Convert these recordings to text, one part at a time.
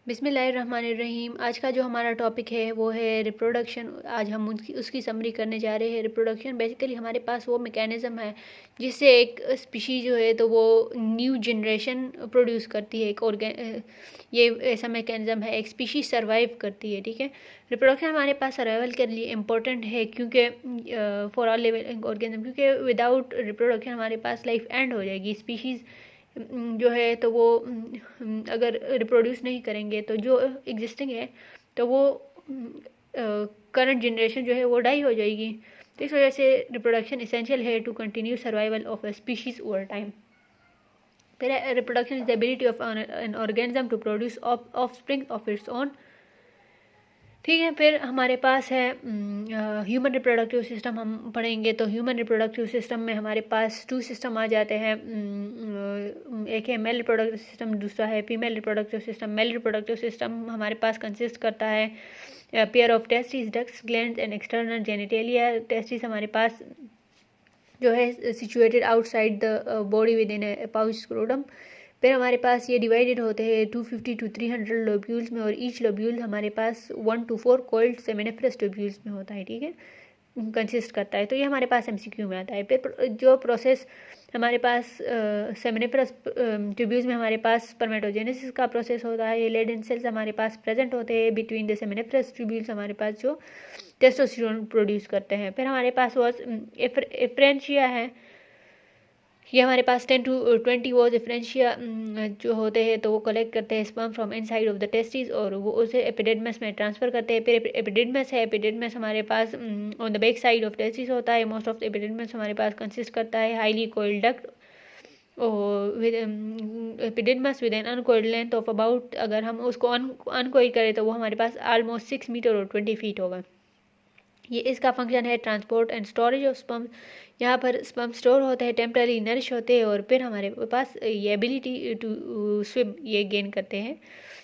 बिस्मिल्लाहिर्रहमानिर्रहीम। आज का जो हमारा टॉपिक है वो है रिप्रोडक्शन। आज हम उसकी समरी करने जा रहे हैं। रिप्रोडक्शन बेसिकली हमारे पास वो मैकेनिज़्म है जिससे एक स्पीशीज़ जो है तो वो न्यू जनरेशन प्रोड्यूस करती है। ये ऐसा मैकेनिज़्म है, एक स्पीशीज़ सर्वाइव करती है। ठीक है, रिप्रोडक्शन हमारे पास सर्वाइवल के लिए इम्पोर्टेंट है क्योंकि फॉर ऑल लिविंग ऑर्गेनिज्म, क्योंकि विदाउट रिप्रोडक्शन हमारे पास लाइफ एंड हो जाएगी। स्पीशीज़ जो है तो वो अगर रिप्रोड्यूस नहीं करेंगे तो जो एग्जिस्टिंग है तो वो करंट जनरेशन जो है वो डाई हो जाएगी। तो इस वजह से रिप्रोडक्शन इसेंशियल है to continue survival of a species over time. फिर reproduction is the ability of an organism to produce offspring of its own. ठीक है, फिर हमारे पास है ह्यूमन रिप्रोडक्टिव सिस्टम। हम पढ़ेंगे तो ह्यूमन रिप्रोडक्टिव सिस्टम में हमारे पास 2 सिस्टम आ जाते हैं। एक है मेल रिप्रोडक्टिव सिस्टम, दूसरा है female reproductive system. Male reproductive system हमारे पास कंसिस्ट करता है pair of testis, ducts, glands and external genitalia. Testis हमारे पास जो है situated outside the body with in A pouch scrotum. फिर हमारे पास ये डिवाइडेड होते हैं 250 to 300 लोब्यूल्स में, और ईच लोब्यूल हमारे पास 1 to 4 कोल्ड सेमिनिफरस ट्यूब्यूल्स में होता है। ठीक है, कंसिस्ट करता है। तो ये हमारे पास एमसीक्यू में आता है। फिर जो प्रोसेस हमारे पास सेमिनिफरस ट्यूब्यूल्स में हमारे पास स्पर्मेटोजेनेसिस का प्रोसेस होता है। ये लेडन सेल्स हमारे पास प्रेजेंट होते हैं बिटवीन द सेमिनिफरस ट्यूब्यूल्स, हमारे पास जो टेस्टोस्टेरोन प्रोड्यूस करते हैं। फिर हमारे पास वो एफ्रेंशिया है। ये हमारे पास 10 to 20 वो डिफरेंशिया जो होते हैं तो वो कलेक्ट करते हैं sperm from inside of the testis, और वो उसे एपिडिडमस में ट्रांसफ़र करते हैं। फिर एपिडिडमस है। एपिडिडमस हमारे pass on the back side of testis होता है। मोस्ट ऑफ द एपिडिडमस हमारे पास कंसिस्ट करता है highly coiled duct with epididymis with an uncoiled length of about, अगर हम उसको अनकोइल करें तो वो हमारे पास ऑलमोस्ट 6 मीटर और 20 फीट होगा। ये इसका फंक्शन है transport and storage of sperm. यहाँ पर स्पर्म स्टोर होते हैं, टेम्पररी नरिश होते हैं, और फिर हमारे पास ये एबिलिटी टू स्विम ये गेन करते हैं।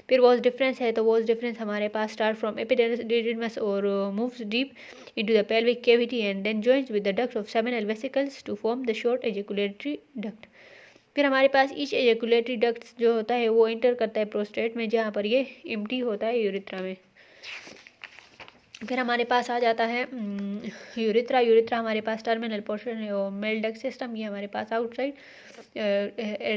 फिर वॉज डिफरेंस है, तो वॉज डिफरेंस हमारे पास स्टार्ट फ्रॉम एपिडिडमस और moves deep into the pelvic cavity and then joins with the duct of seminal vesicles to form the short ejaculatory duct. फिर हमारे पास ईच एजेकुलेटरी डक्ट जो होता है वो एंटर करता है प्रोस्टेट में, जहाँ पर ये एम्प्टी होता है यूरिथ्रा में। फिर हमारे पास आ जाता है यूरिथ्रा। यूरिथ्रा हमारे पास टर्मिनल पोर्शन है और मेल डक्ट सिस्टम ये हमारे पास outside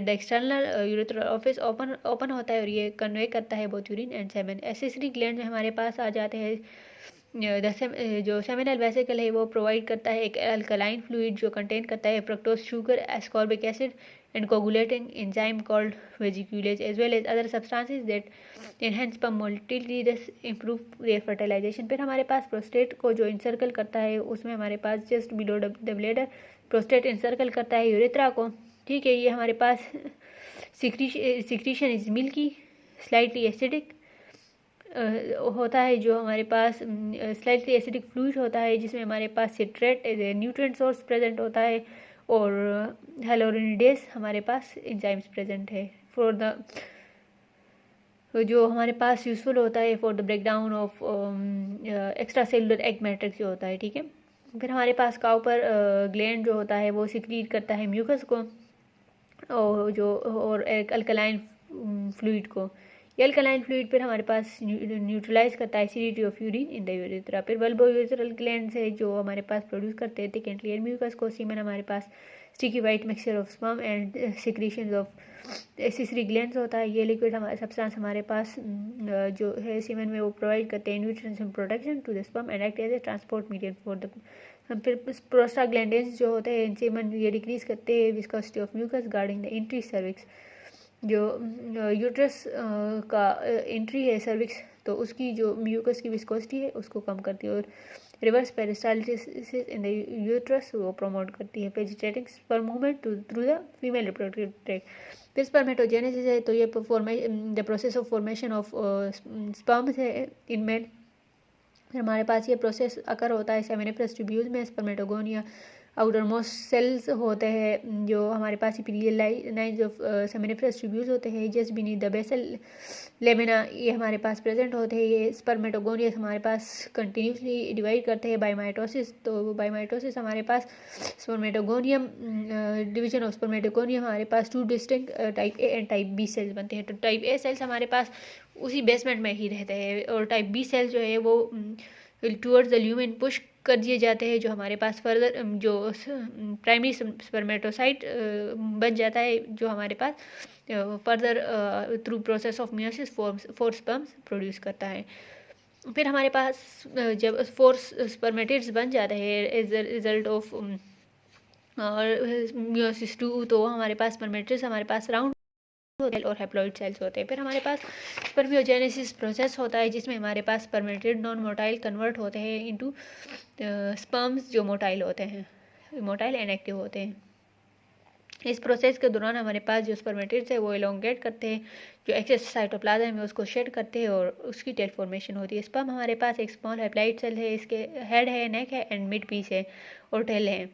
the external urethral office open होता है, और ये कन्वे करता है both urine and semen. Accessory gland में हमारे पास आ जाते हैं जो सेमिनल वेसिकल है वो प्रोवाइड करता है एक अल्कलाइन फ्लूइड जो कंटेन करता है fructose sugar, ascorbic acid and coagulating enzyme called vesiculase, as well as other substances that enhance sperm motility, thus improve their fertilization। फिर हमारे पास प्रोस्टेट को जो इंसर्कल करता है उसमें हमारे पास just below the bladder prostate encircle करता है यूरेथ्रा को। ठीक है, ये हमारे पास secretion is milky slightly acidic होता है, जो हमारे पास स्लाइटली एसिडिक फ्लूइड होता है जिसमें हमारे पास citrate as a nutrient source present होता है, और हेलोरिनिडेज हमारे पास एंजाइम्स प्रेजेंट है फॉर द जो हमारे पास यूजफुल होता है for the breakdown of extracellular egg matrix जो होता है। ठीक है, फिर हमारे पास काउपर ग्लैंड जो होता है वो सिक्रीट करता है म्यूकस को और एक अल्कलाइन फ्लूइड को। ये अल्कलाइन फ्लूइड फिर हमारे पास न्यूट्रलाइज करता है acidity of urine in the urethra. फिर बल्बो यूरेथ्रल ग्लैंड्स है जो हमारे पास प्रोड्यूस करते हैं थिक एंड क्लियर म्यूकस को। सीमेन हमारे पास sticky white mixture of sperm and secretions of accessory glands होता है। ये लिक्विड हमारे सब्सटेंस हमारे पास जो है सीमेन में वो प्रोवाइड करते हैं nutrients and protection to the sperm and act as a transport medium for the. फिर प्रोस्टाग्लैंडिन्स जो होते हैं सीमेन ये डिक्रीज करते हैं viscosity of mucus guarding the entry cervix. जो यूट्रस का एंट्री है सर्विक्स तो उसकी जो म्यूकस की विस्कोसिटी है उसको कम करती है, और reverse peristalsis in the uterus वो प्रमोट करती है vegetating sperm movement through the female reproductive tract. फिर स्पर्मेटोजेनेसिस है, तो ये the process of formation of sperms है इन मेल। फिर हमारे पास ये प्रोसेस अकर होता है सेमिनिफरस ट्यूब्यूल्स में, स्पर्मेटोगोनिया आउटर मोस्ट सेल्स होते हैं जो हमारे पास epithelial lines of seminiferous tubules होते हैं just beneath the basal lamina, ये हमारे पास प्रेजेंट होते हैं। ये स्पर्मेटोगोनियस हमारे पास कंटिन्यूसली डिवाइड करते हैं बाय माइटोसिस। तो बाय माइटोसिस हमारे पास स्पर्मेटोगोनियम डिवीजन ऑफ स्पर्मेटोगोनियम हमारे पास 2 distinct type A and type B cells बनते हैं। तो टाइप ए सेल्स हमारे पास उसी बेसमेंट में ही रहते हैं और टाइप बी सेल्स जो है वो टूवर्ड्स द ल्यूमेन पुश कर दिए जाते हैं, जो हमारे पास फर्दर जो प्राइमरी स्पर्मेटोसाइट बन जाता है, जो हमारे पास further through process of meiosis 4 sperms produce करता है। फिर हमारे पास जब 4 स्पर्मेटिड्स बन जाते हैं as a result of meiosis 2, तो हमारे पास स्पर्मेटिड्स हमारे पास राउंड और हैप्लॉइड सेल्स होते हैं। फिर हमारे पास स्पर्मियोजेनेसिस प्रोसेस होता है जिसमें हमारे पास स्पर्मेटिड नॉन मोटाइल कन्वर्ट होते हैं इनटू स्पर्म्स जो मोटाइल होते हैं, मोटाइल इनएक्टिव होते हैं। इस प्रोसेस के दौरान हमारे पास जो स्पर्मेटिड्स है वो एलोंगेट करते हैं, जो एक्सेस साइटोप्लाज्म है उसको शेड करते हैं और उसकी टेल फॉर्मेशन होती है। स्पर्म हमारे पास एक स्मॉल हैप्लॉइड सेल है, इसके हेड है, नेक है एंड मिड पीस है और टेल है।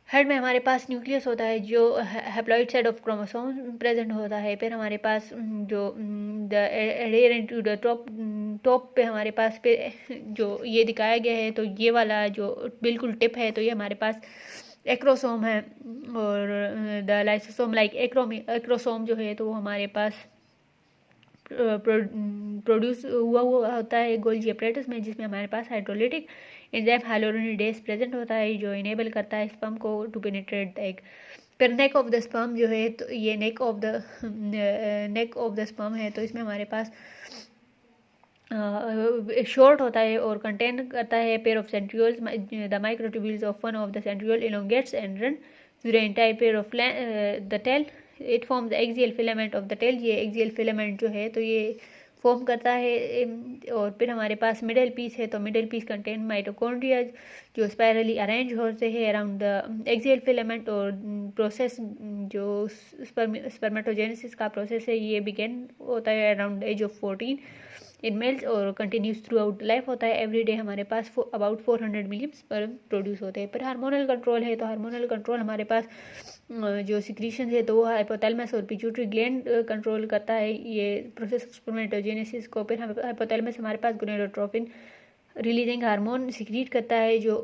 हेड में हमारे पास न्यूक्लियस होता है जो haploid set of chromosome present होता है। फिर हमारे पास जो the adherent to the top पे हमारे पास पे जो ये दिखाया गया है, तो ये वाला जो बिल्कुल टिप है तो ये हमारे पास एक्रोसोम है और द लाइसोसोम लाइक एक्रोसोम जो है तो वो हमारे पास प्रोड्यूस हुआ होता है गोल्गी अपरेटस में, जिसमें हमारे पास हाइड्रोलिटिक एंजाइम हाइलोरिनिडेज प्रेजेंट होता है जो इनेबल करता है स्पर्म को टू पेनिट्रेट द एग। फिर नेक ऑफ द स्पर्म जो है तो ये नेक ऑफ द स्पर्म है, तो इसमें हमारे पास शॉर्ट होता है और कंटेन करता है pair of centrioles. The microtubules of one of the centriole elongates and run through the entire pair of the tail. It forms the axial filament of the tail. ये axial filament जो है तो ये form करता है। और फिर हमारे पास मिडल पीस है, तो मिडल पीस कंटेन माइटोकॉन्ड्रिया जो स्पायरली अरेंज होते हैं अराउंड द एक्सियल फिलामेंट। और प्रोसेस जो स्पर्मेटोजेनेसिस का प्रोसेस है ये बिगेन होता है around age of 14 in males और कंटिन्यूस थ्रू आउट लाइफ होता है। एवरी डे हमारे पास अबाउट 400 मिलियन स्पर्म प्रोड्यूस होते हैं। फिर हार्मोनल कंट्रोल है, तो हार्मोनल कंट्रोल हमारे पास जो सिक्रीशन है तो वो हाइपोथैलेमस और पिट्यूटरी ग्लैंड कंट्रोल करता है ये प्रोसेस ऑफ स्पर्मेटोजेनेसिस को। फिर हाइपोथैलेमस हमारे पास गोनेडोट्रोपिन रिलीजिंग हार्मोन सिक्रीट करता है जो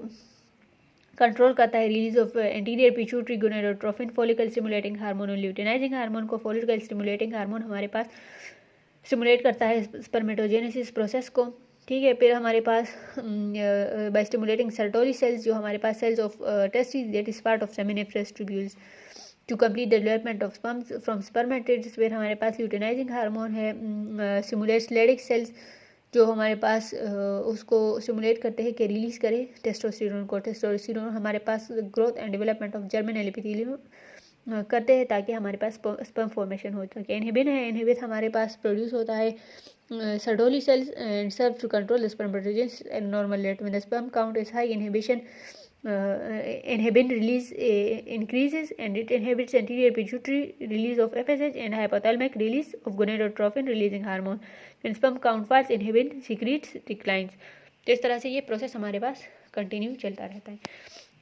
कंट्रोल करता है release of anterior pituitary gonadotropin follicle stimulating hormone और ल्यूटिनाइजिंग हार्मोन को। फॉलिकल स्टिमुलेटिंग हार्मोन हमारे पास स्टिमुलेट करता है स्पर्मेटोजेनेसिस प्रोसेस को, ठीक है। फिर हमारे पास बाय स्टिमुलेटिंग सर्टोली सेल्स जो हमारे पास cells of testis that is part of seminiferous tubules to complete the development of sperms from spermatids. फिर हमारे पास ल्यूटिनाइजिंग हार्मोन है, स्टिमुलेट्स लेडिक सेल्स जो हमारे पास उसको स्टिमुलेट करते हैं कि रिलीज करे टेस्टोस्टेरोन को। टेस्टोस्टेरोन हमारे पास growth and development of germinal epithelium करते हैं ताकि हमारे पास स्पर्म फॉर्मेशन हो सके। इनहिबिन है, इनहिबिन हमारे पास प्रोड्यूस होता है Sertoli cells and serve to control the spermatogenesis at normal rate. When the sperm count is high inhibition inhibin release increases and it inhibits anterior pituitary release of FSH and hypothalamic release of gonadotropin releasing hormone. When sperm count falls inhibin secretes declines. तो इस तरह से ये process हमारे पास continue चलता रहता है।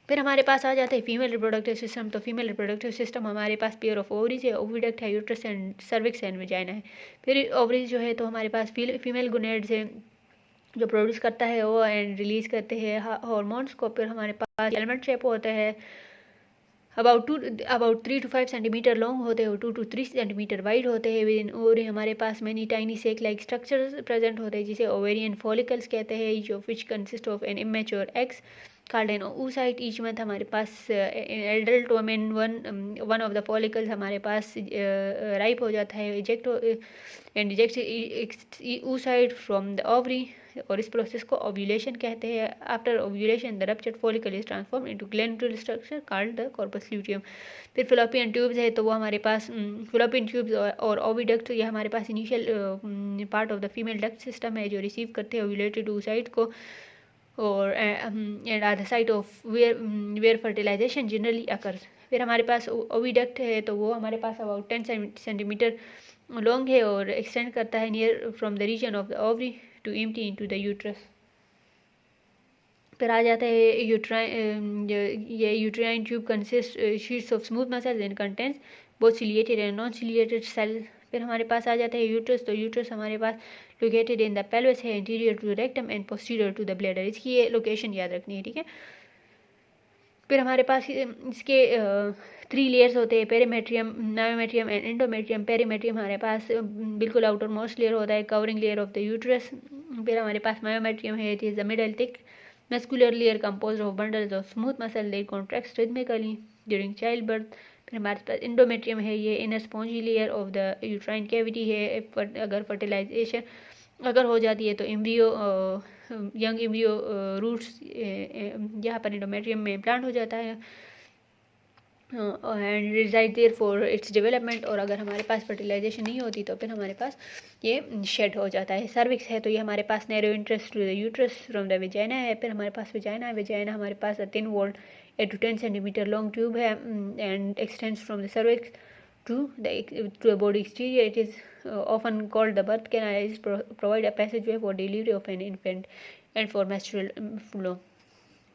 फिर हमारे पास आ जाता है फीमेल रिप्रोडक्टिव सिस्टम। तो फीमेल रिप्रोडक्टिव सिस्टम हमारे पास पेयर ऑफ ओवरीज है, ओविडक्ट है, uterus and cervix and vagina है। फिर ओवरीज जो है तो हमारे पास फीमेल गोनेड्स है जो प्रोड्यूस करता है वो एंड रिलीज करते हैं हार्मोन्स को। फिर हमारे पास एलिमेंट शेप होता है अबाउट 3 to 5 सेंटीमीटर लॉन्ग होते हैं और 2 to 3 सेंटीमीटर वाइड होते हैं विद इन ओवरी। हमारे पास many tiny sac like structures present होते हैं जिसे ओवेरियन फॉलिकल्स कहते हैं जो which consist of an immature eggs called an oocyte. Each month हमारे पास adult women one of the follicles हमारे पास राइप हो जाता है eject and eject oocyte from the ovary और इस प्रोसेस को ओव्यूलेशन कहते हैं। After ovulation the ruptured follicle is transform into glandular structure called the corpus luteum. फिर फिलोपियन ट्यूब्स है तो वो हमारे पास फिलोपियन ट्यूब्स और ओविडक्ट ये हमारे पास initial part of the female duct system है जो रिसीव करते हैं ओव्यूलेटेड oocyte को और and are the site of where fertilisation generally occurs. फिर हमारे पास ओविडक्ट है तो वो हमारे पास अबाउट 10 सेंटीमीटर लॉन्ग है और एक्सटेंड करता है near from the region of the ovary to empty into the uterus. फिर आ जाता है ये uterine tube consist sheets of smooth muscles and contents both ciliated and non ciliated cell. फिर हमारे पास आ जाता है यूट्रस। तो यूट्रस हमारे पास लोकेटेड इन द पेल्विस है, interior to rectum and posterior to the bladder. इसकी ये लोकेशन याद रखनी है, ठीक है। फिर हमारे पास इसके 3 लेयर्स होते हैं, perimetrium, myometrium and endometrium. Perimetrium हमारे पास बिल्कुल आउटर मोस्ट लेयर होता है, covering layer of the uterus. फिर हमारे पास मायोमेट्रियम है, it is the middle thick muscular layer composed of bundles of smooth muscle that contracts rhythmically during childbirth। फिर हमारे पास endometrium है, ये inner spongy layer of the uterine cavity है। अगर fertilisation अगर हो जाती है तो एम्ब्रियो यंग एम्ब्रियो रूट्स यहाँ पर एंडोमेट्रियम में इम्प्लांट हो जाता है and reside there for its development. और अगर हमारे पास फर्टिलाइजेशन नहीं होती तो फिर हमारे पास ये शेड हो जाता है। सर्विक्स है तो ये हमारे पास narrow interest to the uterus from the vagina है। फिर हमारे पास विजाइना है, विजाइना हमारे पास 3 वोल्ट 8 to 10 सेंटीमीटर लॉन्ग ट्यूब है and extends from the cervix to the body exterior. It is often called the birth canal, provide a passageway for delivery of an infant and for menstrual flow.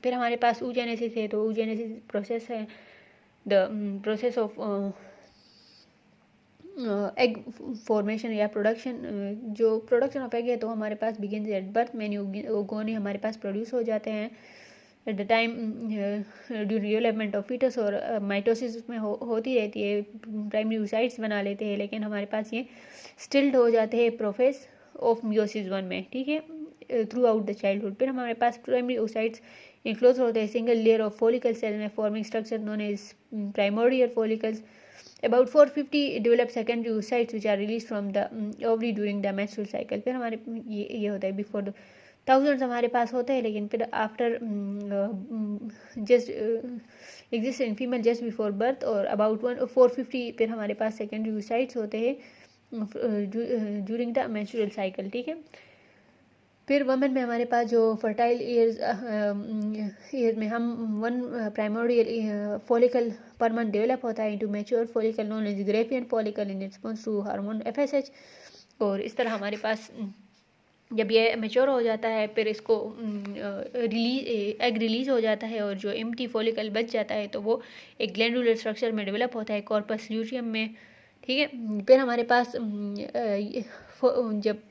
फिर हमारे पास oogenesis है, तो oogenesis process है the process of egg formation या production. जो production of egg है तो हमारे पास बिगिंस एट बर्थ में ओगोनी हमारे पास प्रोड्यूस हो जाते हैं at the time during development of foetus. और माइटोसिस में होती रहती है, प्राइमरी oocytes बना लेते हैं, लेकिन हमारे पास ये स्टिल्ड हो जाते हैं प्रोफेस ऑफ मियोसिस 1 में, ठीक है, थ्रू आउट द चाइल्डहुड। फिर हमारे पास प्राइमरी oocytes इनक्लोज होते हैं single layer of follicle cell में, forming structure known as primordial follicles. About 450 develop secondary oocytes which are release from the ovary during the menstrual cycle. फिर हमारे ये होता है बिफोर द थाउजेंड्स हमारे पास होते हैं, लेकिन फिर after just exist in female just before birth. और अबाउट 450 फिर हमारे पास सेकेंडरी oocytes होते हैं ड्यूरिंग द मेंस्ट्रुअल साइकिल, ठीक है। फिर वमेन में हमारे पास जो फर्टाइल ईयर में हम 1 primordial follicle per month develop होता है into mature follicle known as Graafian follicle in response to hormone FSH। और इस तरह हमारे पास जब ये मैच्योर हो जाता है फिर इसको एग रिलीज हो जाता है और जो एम्प्टी फॉलिकल बच जाता है तो वो एक ग्लैंडुलर स्ट्रक्चर में डेवलप होता है कॉर्पस ल्यूटियम में, ठीक है। फिर हमारे पास जब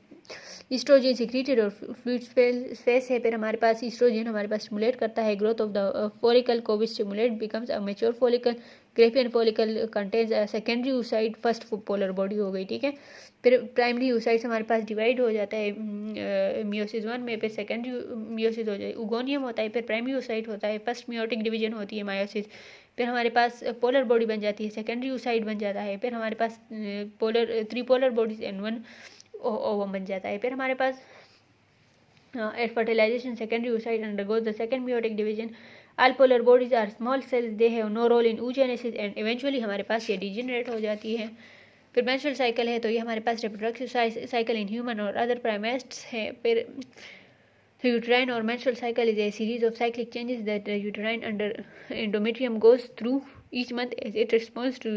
ईस्ट्रोजन सिक्रीटेड और फ्लूइड स्पेस है, फिर हमारे पास ईस्ट्रोजन हमारे पास स्टिमुलेट करता है ग्रोथ ऑफ द फॉलिकल को which stimulate becomes a mature follicle. Graafian follicle contains a secondary oocyte, first polar body हो गई, ठीक है। फिर प्राइमरी oocytes हमारे पास डिवाइड हो जाता है मियोसिस 1 में, फिर सेकेंडरी मियोसिस हो जाए ओगोनियम होता है, फिर प्राइमरी oocyte होता है, फर्स्ट मियोटिक डिवीजन होती है मायोसिस। फिर हमारे पास पोलर बॉडी बन जाती है, सेकेंडरी oocyte बन जाता है, फिर हमारे पास 3 पोलर बॉडीज एंड 1 ओवम बन जाता है। फिर हमारे पास at fertilisation secondary oocyte undergoes the second meiotic division. All polar bodies are small cells, they have no role in oogenesis and eventually हमारे पास ये डिजेनरेट हो जाती है। फिर मेंस्ट्रुअल साइकिल है तो ये हमारे पास रिप्रोडक्टिव साइकिल इन ह्यूमन और अदर प्राइमेट्स है। फिर यूट्राइन और menstrual cycle is a series of cyclic changes that uterine under endometrium goes through each month as it responds to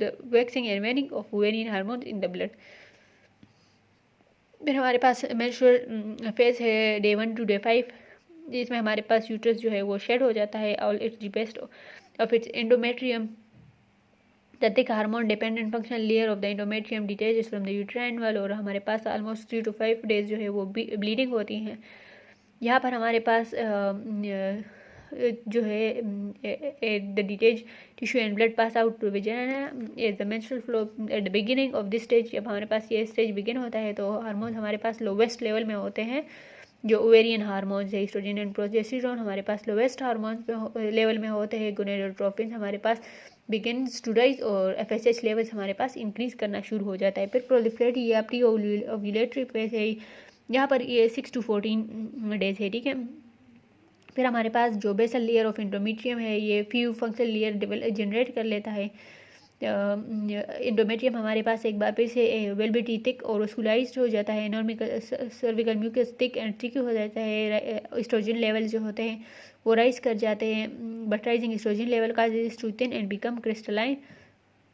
the waxing and waning of ovarian hormones in the blood। फिर हमारे पास menstrual phase है day 1 to day 5, जिसमें हमारे पास uterus जो है वो shade हो जाता है all its best of its endometrium. The thick hormone dependent functional layer of the endometrium detaches from the uterine wall. और हमारे पास ऑलमोस्ट 3 to 5 डेज जो है वो ब्लीडिंग होती हैं। यहाँ पर हमारे पास जो है the detach tissue and blood pass out to vagina as the menstrual flow. At the beginning of this stage जब हमारे पास ये स्टेज बिगिन होता है तो हार्मोन हमारे पास लोवेस्ट लेवल में होते हैं, जो ओवेरियन हार्मोन्स है एस्ट्रोजन एंड प्रोजेस्टेरोन हमारे पास लोवेस्ट हार्मोन्स लेवल में होते हैं। गोनेडोट्रोपिन हमारे पास बिगिन्स टू राइज और FSH लेवल्स हमारे पास इंक्रीज करना शुरू हो जाता है। फिर प्रोलिफरेटिव या प्री ओव्यूलेटरी फेज है, यहाँ पर ये 6 to 14 डेज है, ठीक है। फिर हमारे पास जो बेसल लेयर ऑफ एंडोमेट्रियम है ये फ्यू फंक्शनल लेयर जनरेट कर लेता है। एंडोमेट्रियम हमारे पास एक बार फिर से वेलवेटी थिक और ओस्कुलाइज्ड हो जाता है। नॉर्मिकल cervical mucus thick and tricky हो जाता है। एस्ट्रोजन लेवल जो होते हैं वो राइज कर जाते हैं, but rising oestrogen level causes to thin and become crystalline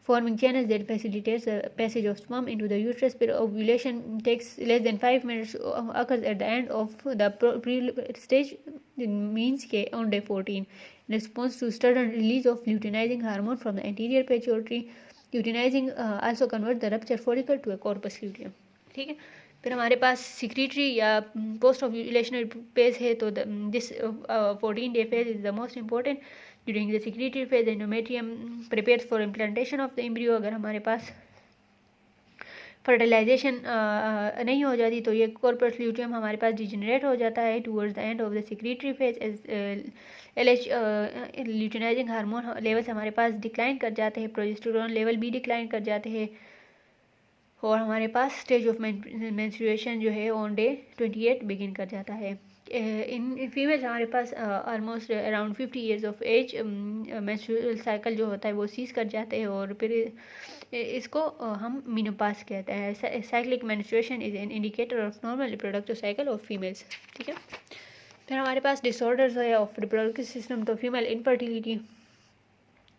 forming channels that facilitates the passage of sperm into the uterus. Ovulation takes less than 5 minutes, occurs at the end of the pre-stage, means on day 14, in response to sudden release of luteinizing hormone from the anterior pituitary. Luteinizing also converts the ruptured follicle to a corpus luteum. ठीक है, फिर हमारे पास secretory या post ओव्यूलेशनल phase है, तो this 14 day phase is the most important. During the secretory phase, the endometrium prepares for implantation of the embryo. अगर हमारे पास fertilisation नहीं हो जाती तो ये कॉर्पस ल्यूटियम हमारे पास डिजेनरेट हो जाता है. Towards the end of the secretory phase LH luteinizing hormone levels हमारे पास डिक्लाइन कर जाते हैं, प्रोजेस्टेरोन लेवल भी डिक्लाइन कर जाते हैं, और हमारे पास स्टेज ऑफ मेंस्ट्रुएशन जो है ऑन डे 28 बिगिन कर जाता है. इन फीमेल्स हमारे पास almost around 50 years of age menstrual cycle जो होता है वो सीज कर जाते हैं, और फिर इसको हम मीनोपास कहते हैं. Cyclic menstruation is an indicator of normal reproductive cycle of females. ठीक है, फिर हमारे पास डिसऑर्डर्स है ऑफ रिप्रोडक्टिव सिस्टम. तो फीमेल इनफर्टिलिटी,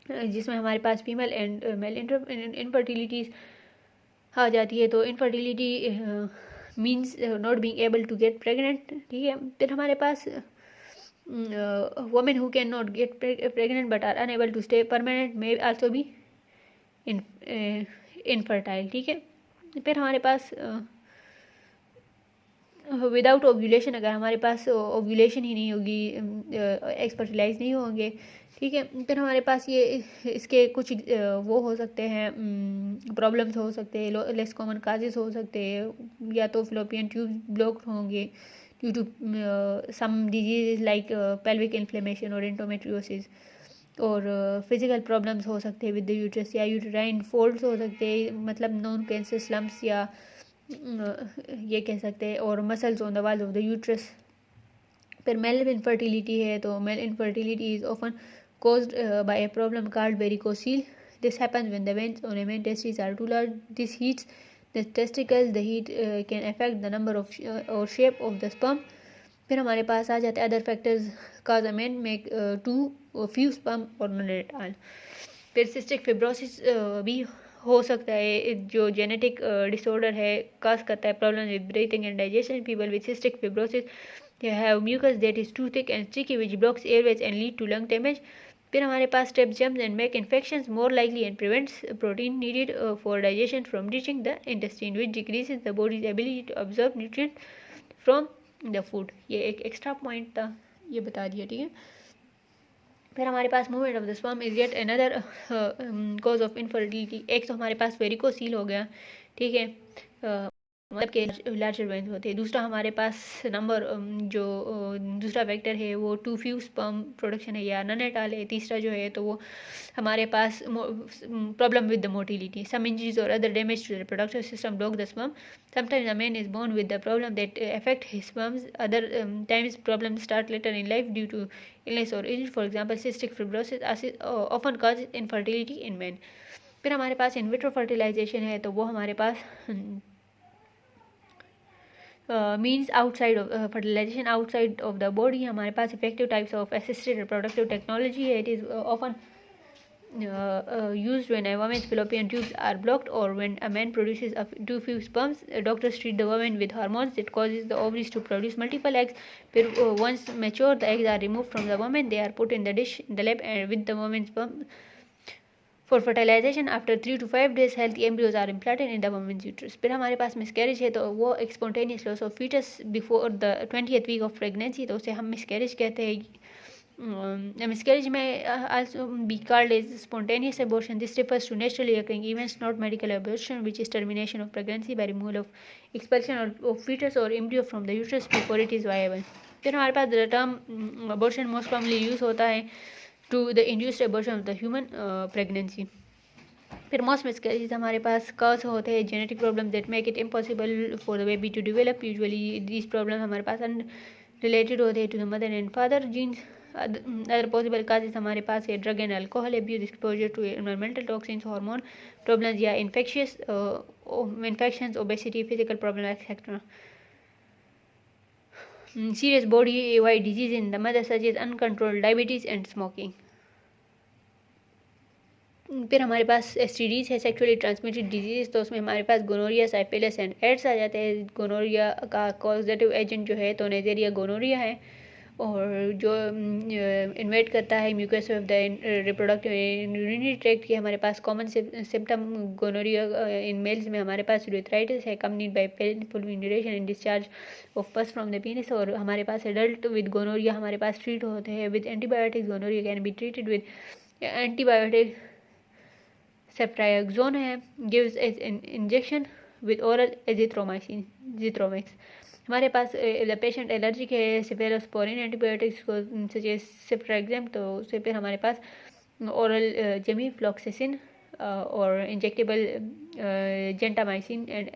जिसमें हमारे पास फीमेल एंड मेल इनफर्टिलिटीज़ आ जाती है. तो infertility means not being able to get pregnant. ठीक है, फिर हमारे पास women who can not get pregnant but are unable to stay permanent may also be infertile. ठीक है, फिर हमारे पास विदाउट ओव्यूलेशन, अगर हमारे पास ओव्यूलेशन ही नहीं होगी, एग्स फर्टिलाइज नहीं होंगे. ठीक है, फिर हमारे पास ये इसके कुछ वो हो सकते हैं, प्रॉब्लम्स हो सकते हैं, लेस कॉमन काजेस हो सकते हैं, या तो फ्लोपियन ट्यूब ब्लॉक होंगे due to some disease like pelvic inflammation और एंडोमेट्रियोसिस, और फिजिकल प्रॉब्लम्स हो सकते हैं विद द यूट्रस, या यूट्राइन फोल्ड्स हो सकते हैं, मतलब नॉन कैंसर स्लम्प्स या ये कह सकते हैं, और muscles on the wall of the uterus. फिर मेल इनफर्टिलिटी है, तो male infertility is often caused by a problem called varicocele. This happens when the veins on a male testes are too large. This heats the testicles. The heat can affect the number of or shape of the sperm. फिर हमारे पास आ जाते हैं other factors cause a man make too few sperm or none at all. फिर cystic fibrosis भी हो सकता है, जो जेनेटिक डिसऑर्डर है, काज करता है problem with breathing and digestion. People with cystic fibrosis they have mucus that is too thick and sticky which blocks airways and lead to lung damage. फिर हमारे पास step jams and make infections more likely and prevents protein needed for digestion from reaching the intestine which decreases the body's ability to observe nutrient from the food. ये एक extra point था, ये बता दिया. ठीक है, फिर हमारे पास movement of the sperm is yet another cause of infertility. एक तो हमारे पास वेरिकोसील हो गया. ठीक है, मतलब के लार्जर वेन्स होते हैं. दूसरा हमारे पास नंबर जो दूसरा फैक्टर है वो टू फ्यू स्पर्म प्रोडक्शन है या नन एट ऑल है. तीसरा जो है तो वो हमारे पास problem with the motility. Some injuries और other damage to the reproductive system block the sperm. Sometimes a man is born with the problem that affect his sperms. Other times problem start later in life due to illness और age. For example cystic fibrosis often cause infertility in man. फिर हमारे पास in vitro fertilisation है, तो वो हमारे पास means outside of fertilization outside of the body. हमारे पास effective types of assisted reproductive technology है. It is often used when a woman's fallopian tubes are blocked or when a man produces too few sperms. Doctors treat the woman with hormones that causes the ovaries to produce multiple eggs. फिर once mature, the eggs are removed from the woman. They are put in the dish in the lab and with the woman's sperm for fertilization. After 3 to 5 days, healthy embryos are implanted in the woman's uterus. फिर हमारे पास miscarriage है, तो वो एक spontaneous loss of foetus before the 20th week of pregnancy, तो उसे हम miscarriage कहते हैं. मिसकैरेज में also be called as spontaneous abortion. This refers to naturally occurring events, not medical abortion, which is termination of pregnancy by removal of expulsion of fetus or embryo from the uterus before it is viable. फिर हमारे पास the term abortion most commonly use होता है to the induced abortion of the human pregnancy. फिर most miscarriage हमारे पास cause होते हैं genetic problem that make it impossible for the baby to develop. Usually these problem हमारे पास related होते हैं to the mother and father genes. Other possible causes हमारे पास है drug and alcohol abuse, exposure to environmental toxins, hormone problems या infections, obesity, physical problem etcetera. Serious body-wide disease in the mother such as uncontrolled diabetes and smoking. फिर हमारे पास STDs है, sexually transmitted disease, तो उसमें हमारे पास gonorrhoea, syphilis and ads आ जाते हैं। Gonorrhoea का कॉजेटिव एजेंट जो है तो नेजेरिया गोनोरिया है, और जो इन्वेट करता है mucus of the reproductive urinary tract के। हमारे पास common symptom gonorrhoea in males में हमारे पास यूरेथ्राइटिस है, accompanied by painful urination and discharge of pus from the penis. और हमारे पास एडल्ट विद गोनोरिया हमारे पास ट्रीट होते हैं with antibiotics. Gonorrhoea can be treated with antibiotic ceftriaxone है, gives as injection with oral azithromycin Zithromax. हमारे पास the patient allergic है सेफेलोस्पोरिन एंटीबायोटिक्स को सजेस्ट सेफ्ट्राइक्सम, तो उससे फिर हमारे पास ओरल जेमीफ्लॉक्सासिन और injectable gentamicin and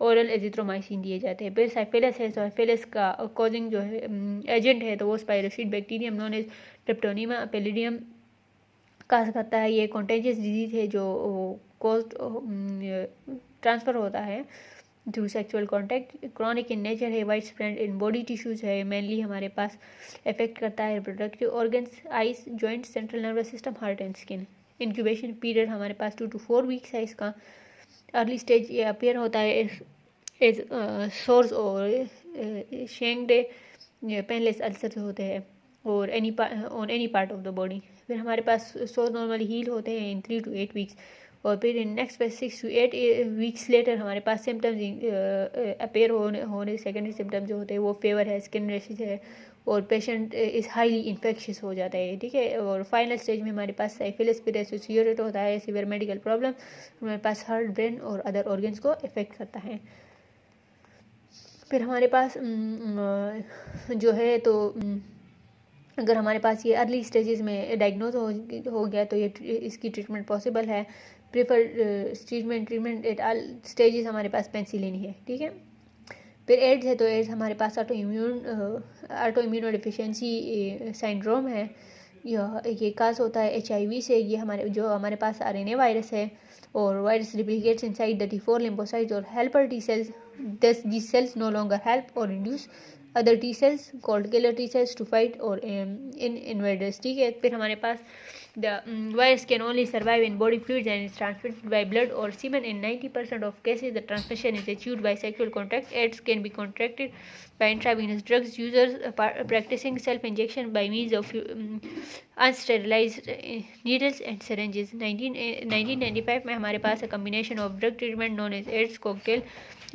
oral azithromycin दिए जाते हैं। फिर साइफिलिस है, साइफिलिस का कॉजिंग जो है एजेंट है तो वो स्पाइरोशीट बैक्टीरियम नॉन एज ट्रिप्टोनिमा पेलिडियम काज करता है। ये कॉन्टेजियस डिजीज़ है जो कॉज ट्रांसफ़र होता है through sexual contact. Chronic in nature है, widespread in body tissues है, मेनली हमारे पास इफेक्ट करता है reproductive organs, eyes, joint, central nervous system, heart and skin. Incubation period हमारे पास 2 to 4 वीक्स है इसका। अर्ली स्टेज ये अपीयर होता है एज सोर्स और शेंगडे पेनलेस अल्सर होते हैं और on any part of the body. फिर हमारे पास सोर्स नॉर्मली हील होते हैं इन 3 to 8 वीक्स, और फिर in next 6 to 8 weeks later हमारे पास सिम्टम्स अपेयर होने सेकेंडरी सिम्टम्स जो होते हैं वो फीवर है, स्किन रैशेज है, और पेशेंट इज़ हाईली इन्फेक्शियस हो जाता है, ठीक है। और फाइनल स्टेज में हमारे पास साइफिलिस फिर एसोसिएटेड होता है सीवियर मेडिकल प्रॉब्लम, हमारे पास हार्ट, ब्रेन और अदर ऑर्गन्स को इफेक्ट करता है। फिर हमारे पास जो है तो अगर हमारे पास ये अर्ली स्टेजेस में डायग्नोज हो गया तो ये इसकी ट्रीटमेंट पॉसिबल है। Prefer treatment at all stages हमारे पास पेनिसिलिन है, ठीक है। फिर एड्स है तो एड्स हमारे पास ऑटो इम्यूनो डिफिशियंसी सिंड्रोम है, ये काज होता है HIV से। ये हमारे पास RNA वायरस है और virus replicates inside the T4 lymphocytes और helper T cells, thus these cells no longer help or induce other T cells called killer T cells to fight or in invaders, ठीक है। फिर हमारे पास the virus can only survive in body fluids and is transmitted by blood or semen. In 90% of cases, the transmission is achieved by sexual contact. AIDS can be contracted by intravenous drugs. Users practicing self-injection by means of unsterilized needles and syringes. 1995 में हमारे पास a combination of drug treatment known as AIDS cocktail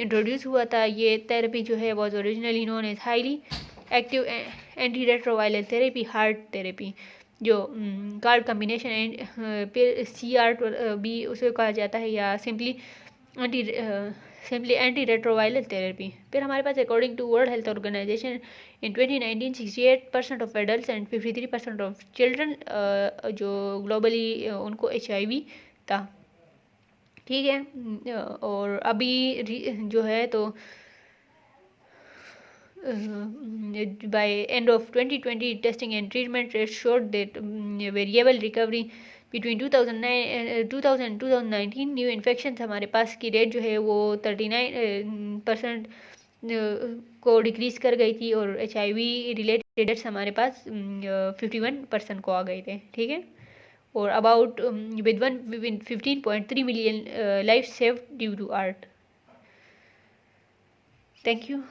introduce हुआ था। ये therapy जो है was originally known as highly active anti retroviral therapy, HAART therapy, जो card combination फिर CR भी उसे कहा जाता है, या सिंपली एंटी रेट्रोवायरल थेरेपी। फिर हमारे पास according to World Health Organization in 2019 68% of adult and 53% of children जो ग्लोबली उनको HIV था, ठीक है। और अभी जो है तो by end of 2020 testing and treatment rates showed that variable recovery between 2019 new infection हमारे पास की रेट जो है वो 39% को डिक्रीज कर गई थी, और HIV रिलेटेड डेट्स हमारे पास 51% को आ गए थे, ठीक है। और about with 15.3 million lives saved due to art. Thank you.